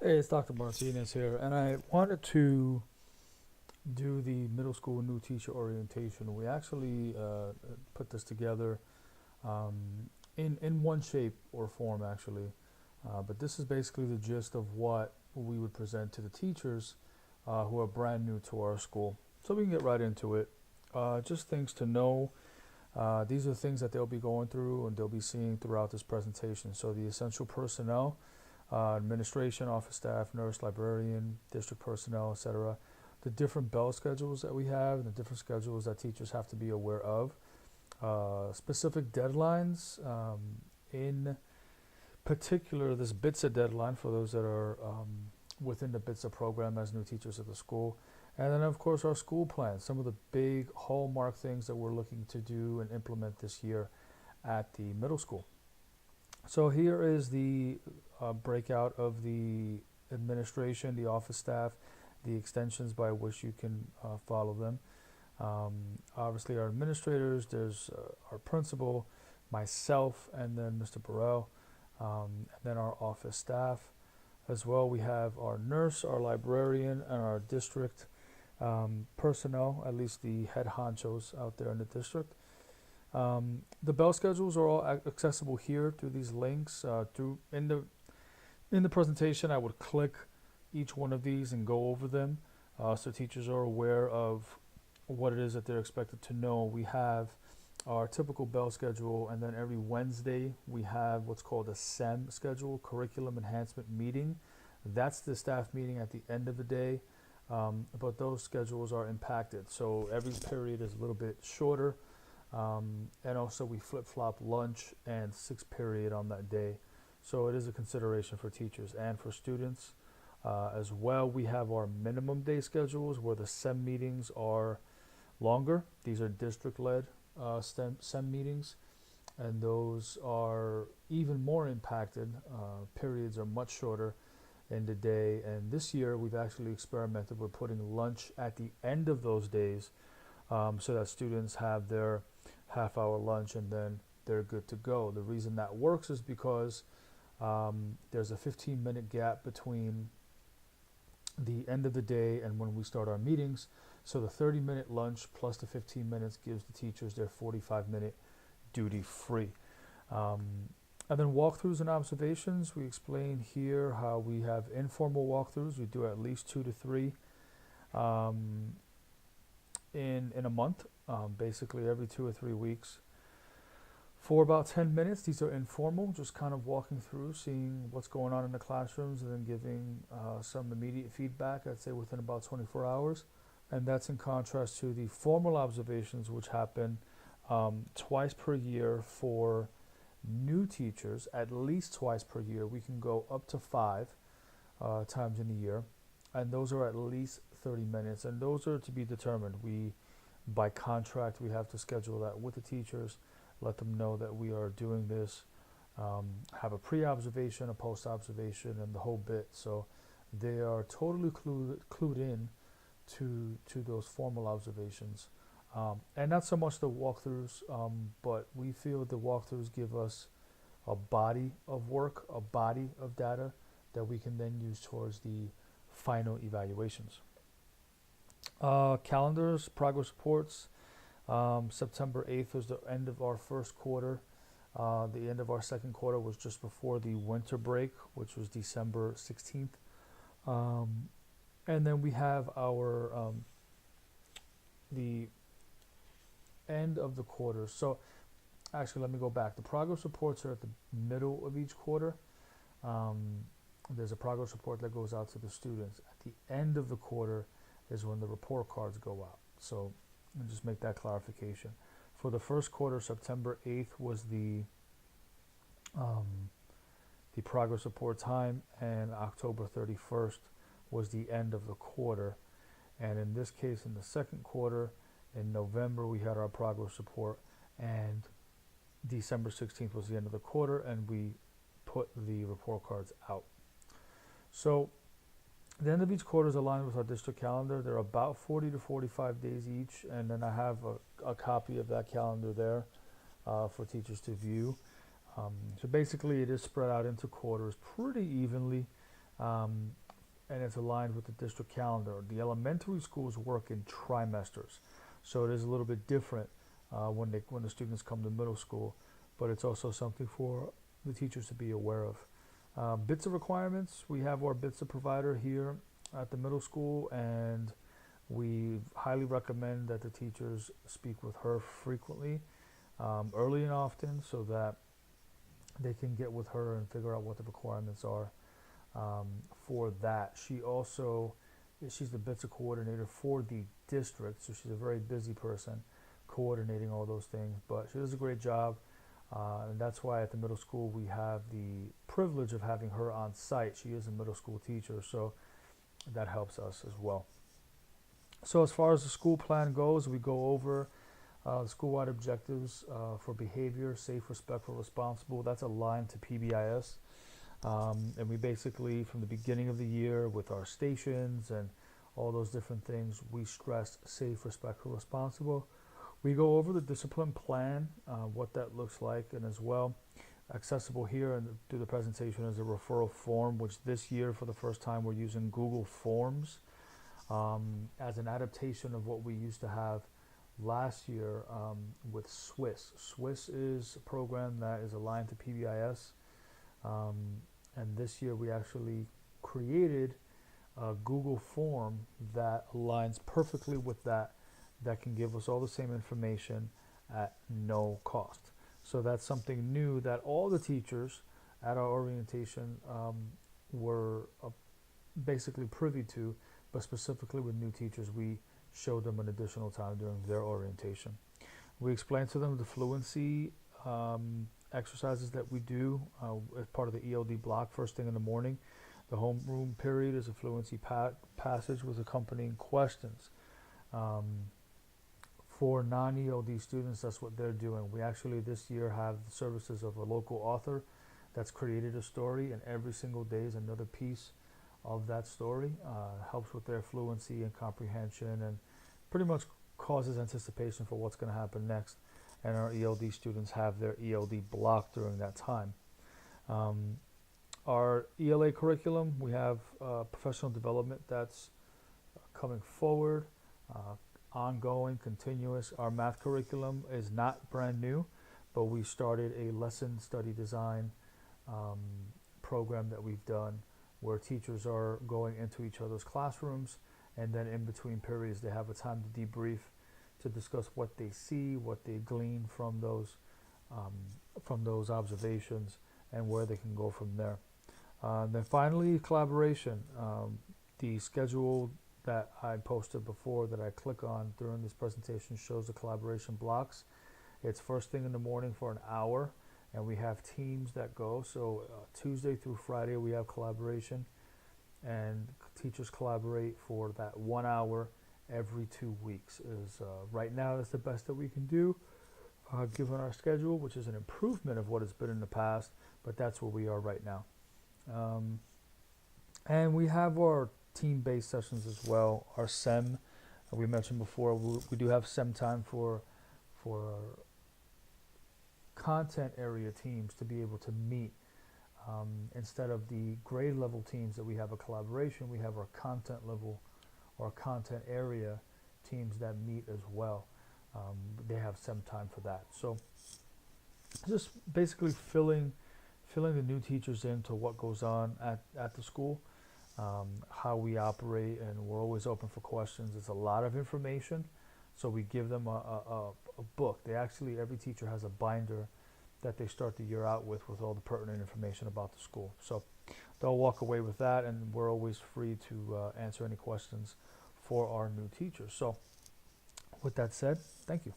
Hey, it's Dr. Martinez here, and I wanted to do the middle school new teacher orientation. We actually put this together in one shape or form, actually. But this is basically the gist of what we would present to the teachers who are brand new to our school. So we can get right into it. Just things to know. These are things that they'll be going through and they'll be seeing throughout this presentation. So the essential personnel, administration, office staff, nurse, librarian, district personnel, etc. The different bell schedules that we have, the different schedules that teachers have to be aware of. Specific deadlines, in particular this BITSA deadline for those that are within the BITSA program as new teachers at the school. And then of course our school plan, some of the big hallmark things that we're looking to do and implement this year at the middle school. So here is the breakout of the administration, the office staff, the extensions by which you can follow them. Obviously, our administrators, there's our principal, myself, and then Mr. Burrell, and then our office staff. As well, we have our nurse, our librarian, and our district personnel, at least the head honchos out there in the district. The bell schedules are all accessible here through these links. Through in the presentation, I would click each one of these and go over them, so teachers are aware of what it is that they're expected to know. We have our typical bell schedule, and then every Wednesday we have what's called a SEM schedule, curriculum enhancement meeting. That's the staff meeting at the end of the day, but those schedules are impacted. So every period is a little bit shorter. And also we flip-flop lunch and sixth period on that day. So it is a consideration for teachers and for students. As well, we have our minimum day schedules where the SEM meetings are longer. These are district-led SEM meetings, and those are even more impacted. Periods are much shorter in the day, and this year we've actually experimented with putting lunch at the end of those days, so that students have their half-hour lunch and then they're good to go. The reason that works is because there's a 15-minute gap between the end of the day and when we start our meetings. So the 30-minute lunch plus the 15 minutes gives the teachers their 45-minute duty free. And then walkthroughs and observations. We explain here how we have informal walkthroughs. We do at least 2 to 3 in a month, basically every 2 or 3 weeks. For about 10 minutes, these are informal, just kind of walking through, seeing what's going on in the classrooms, and then giving some immediate feedback, I'd say within about 24 hours. And that's in contrast to the formal observations, which happen twice per year for new teachers, at least twice per year. We can go up to 5 times in a year, and those are at least 30 minutes, and those are to be determined. By contract, we have to schedule that with the teachers, let them know that we are doing this, have a pre-observation, a post-observation, and the whole bit. So they are totally clued in to those formal observations. And not so much the walkthroughs, but we feel the walkthroughs give us a body of work, a body of data that we can then use towards the final evaluations. Calendars, progress reports. September 8th was the end of our first quarter. The end of our second quarter was just before the winter break, which was December 16th. And then we have our the end of the quarter. So actually, let me go back. The progress reports are at the middle of each quarter. There's a progress report that goes out to the students. At the end of the quarter is when the report cards go out. So I'll just make that clarification. For the first quarter, September 8th was the progress report time, and October 31st was the end of the quarter. And in this case, in the second quarter, in November, we had our progress report, and December 16th was the end of the quarter, and we put the report cards out. So the end of each quarter is aligned with our district calendar. They're about 40 to 45 days each, and then I have a copy of that calendar there for teachers to view. So basically, it is spread out into quarters pretty evenly. um, and it's aligned with the district calendar. The elementary schools work in trimesters, so it is a little bit different when the students come to middle school, but it's also something for the teachers to be aware of. BITSA requirements, we have our BITSA provider here at the middle school, and we highly recommend that the teachers speak with her frequently, early and often, so that they can get with her and figure out what the requirements are for that. She's the BITSA coordinator for the district, so she's a very busy person coordinating all those things, but she does a great job. And that's why at the middle school we have the privilege of having her on site. She is a middle school teacher, so that helps us as well. So as far as the school plan goes, we go over the school-wide objectives for behavior, safe, respectful, responsible. That's aligned to PBIS. And we basically, from the beginning of the year with our stations and all those different things, we stress safe, respectful, responsible. We go over the discipline plan, what that looks like, and as well, accessible here and through the presentation is a referral form, which this year for the first time we're using Google Forms as an adaptation of what we used to have last year with Swiss. Swiss is a program that is aligned to PBIS, and this year we actually created a Google form that aligns perfectly with that can give us all the same information at no cost. So that's something new that all the teachers at our orientation were basically privy to, but specifically with new teachers, we showed them an additional time during their orientation. We explained to them the fluency exercises that we do as part of the ELD block first thing in the morning. The homeroom period is a fluency passage with accompanying questions. For non-ELD students, that's what they're doing. We actually this year have the services of a local author that's created a story, and every single day is another piece of that story. Helps with their fluency and comprehension, and pretty much causes anticipation for what's going to happen next. And our ELD students have their ELD block during that time. Our ELA curriculum, we have professional development that's coming forward. Ongoing, continuous. Our math curriculum is not brand new, but we started a lesson study design program that we've done where teachers are going into each other's classrooms, and then in between periods they have a time to debrief to discuss what they see, what they glean from those observations, and where they can go from there. Then finally, collaboration. The schedule that I posted before that I click on during this presentation shows the collaboration blocks. It's first thing in the morning for an hour, and we have teams that go. So Tuesday through Friday we have collaboration, and teachers collaborate for that 1 hour every 2 weeks. Right now that's the best that we can do given our schedule, which is an improvement of what it's been in the past, but that's where we are right now. And we have our team-based sessions as well. Our SEM, we mentioned before, we do have SEM time for our content area teams to be able to meet. Instead of the grade level teams that we have a collaboration, we have our content level or content area teams that meet as well. They have SEM time for that. So just basically filling the new teachers into what goes on at the school. How we operate, and we're always open for questions. It's a lot of information, so we give them a book. Every teacher has a binder that they start the year out with all the pertinent information about the school. So they'll walk away with that, and we're always free to answer any questions for our new teachers. So with that said, thank you.